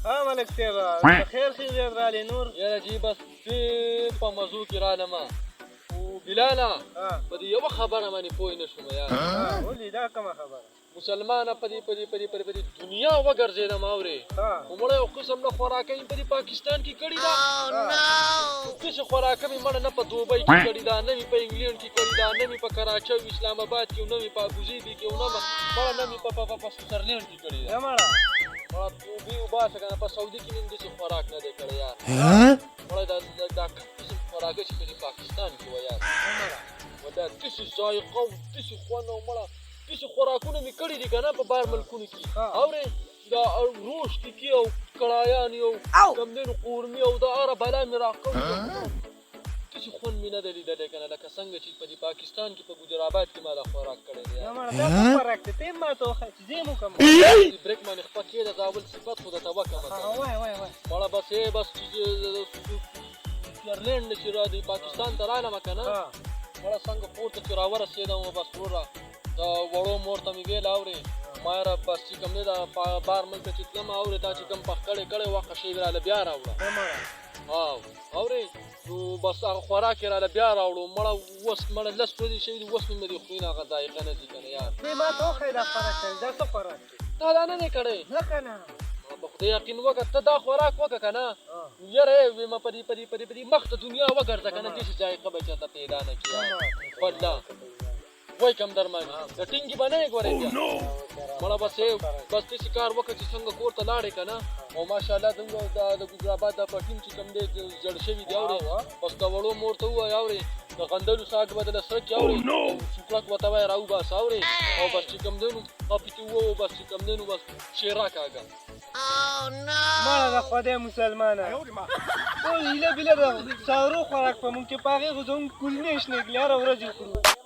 ها ملک صاحب خیر خیریت رالی نور یاره جی بس ډېر په مزو کې رالمه خو بلاله په دې یوه خبره باندې پوه نه شوم یار ولې دا کومه خبره مسلمانه په دې دنیا وګرځېدم اورې خو مړه یو قسم نه خوراکۍ په دې پاکستان کې کړې ده داسې خوراکه مې مړه نه په دوبۍ کې کړې ده نه مې په انګلینډ کې کړې ده نه مې په کراچۍ او اسلام آباد کې نه مې په ابوظبي کې مړه نه مې په سویټزرلینډ کې کړې ده مړه توبې وباسه که نه په سعودي کې مې داسې خوراک نه دی کړی یار مړه دا قسم خوراکه چې په دې پاکستان کې وه یار و دا داسې ذایقه او داسې خوند او مړه داسې خوراکونه مې کړي دي که نه په بار ملکونو کې اورې دا روش ټکي او کړایانې او کمدنو قورمې او دا هره بلا مې راکړي داسې خوند مې نه دی لیدلی که نه لکه څنګه چې په دې پاکستان کې په ګجرآباد کې ما دا خوراک کړی دی دا خوراک دی ته یې ما ته وښایه چې زه یې وکړم برېک باندې خپه کېږده دا اول صفت خو درته وکړمه مړه بس چې سویټزرلینډ نه چې را دی پاکستان ته رالمه که نه مړه څنګه پورته چې راورسېدم بس وروره دا وړو مور ته مې ویل اورې ما یاره بس چې کوم دی دا بار ملک ته چې تلم اورې تا چې کوم پخ کړی وخت شی راله بیا راوړه اورې نو بس هغه خوراک یې راله بیا راوړو مړه اوس مړه لس ورځې شوي دي اوس مې مې دې خوري نه هغه ذایقه نه ځي که نه یار ته یې ما ته وښایه دا خوراک کوي دا څه خوراک دی تا دا نه دی کړی ځکه نه په خدای یقین وکړه ته دا خوراک وکړه که نه یاره ویمه په دې مخ ته دنیا وګرځه که نه داسې ذایقه به چاته پیدا نه کړي والله وای کم درمانی د ټینګي به نه یې ګورې بیا مړه بس داسې کار وکړه چې څنګه کور ته لاړې که نه او ماشاءالله زموږ د ګجرآباد دا پټیم چې کوم دی زړ شوي دي اورې بس د وړو مور ته ووایه اورې د غندلو ساګ به دله سره کړي اورې شوکړک ورته وایه راوباسه اورې او بس چې کوم دی نو هغه پکې ووایو بس چې کوم دی نو بس شیره کاږه مړه د خدای مسلمانه ټول هیله بیله د سارو خوراک په مونږ کې په هغې خو زموږ کولنې شنې کړي هره ورځ یې خورو